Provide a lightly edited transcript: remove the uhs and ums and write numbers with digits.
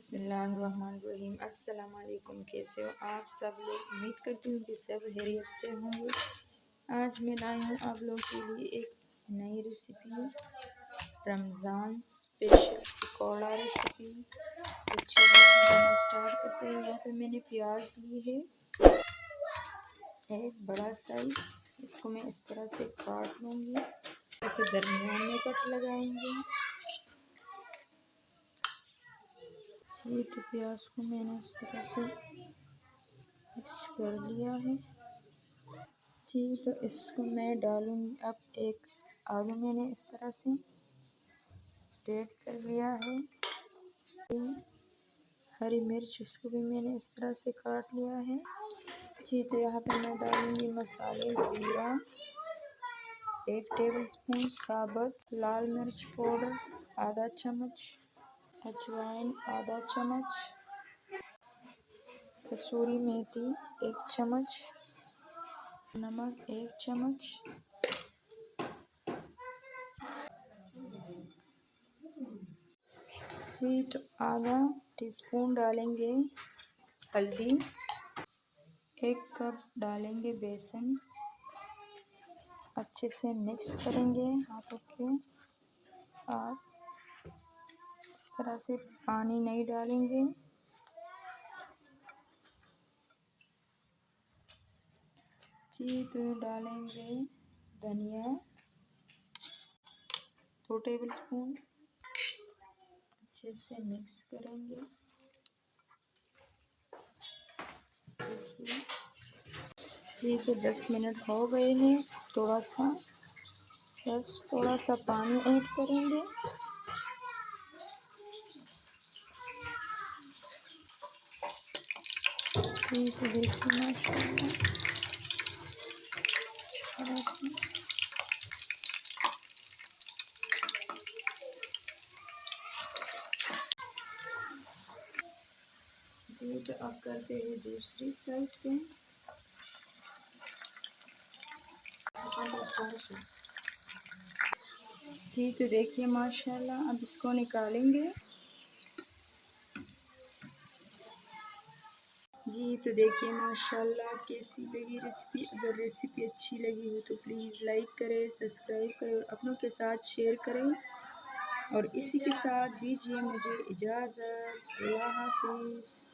बिस्मिल्लाहिर्रहमानिर्रहीम। अस्सलाम वालेकुम। कैसे हो आप सब लोग? उम्मीद करती हूँ कि सब खैरियत से होंगे। आज मैं लाई हूँ आप लोगों के लिए एक नई recipe, Ramzan special pakora recipe. तो चलिए बनाना स्टार्ट करते हैं। यहाँ पे मैंने प्याज ली है एक बड़ा साइज, इसको मैं इस तरह से काट लूँगी। इसे दरमियान में कट लगाएंगे। ये तो प्याज को मैंने इस तरह से मिक्स कर लिया है जी। तो इसको मैं डालूँगी। अब एक आलू मैंने इस तरह से रेड कर लिया है। हरी मिर्च, इसको भी मैंने इस तरह से काट लिया है जी। तो यहाँ पे मैं डालूँगी मसाले, ज़ीरा 1 टेबलस्पून, साबुत लाल मिर्च पाउडर आधा चम्मच, अजवाइन आधा चम्मच, कसूरी मेथी 1 चम्मच, नमक 1 चम्मच, जी। तो आधा टीस्पून डालेंगे हल्दी, 1 कप डालेंगे बेसन। अच्छे से मिक्स करेंगे हाथों के साथ। इस तरह से पानी नहीं डालेंगे जी। तो डालेंगे धनिया 2 टेबलस्पून। अच्छे से मिक्स करेंगे। जी तो 10 मिनट हो गए हैं। थोड़ा सा पानी ऐड करेंगे। जी तो देखिए माशाल्लाह इस तरह से। जी तो अब करते हैं दूसरी साइड पे। जी तो देखिए माशाल्लाह, अब इसको निकालेंगे जी। तो देखिए माशाल्लाह कैसी लगी रेसिपी। अगर रेसिपी अच्छी लगी हो तो प्लीज़ लाइक करें, सब्सक्राइब करें और अपनों के साथ शेयर करें। और इसी के साथ दीजिए मुझे इजाज़त। अल्लाह हाफ़िज़।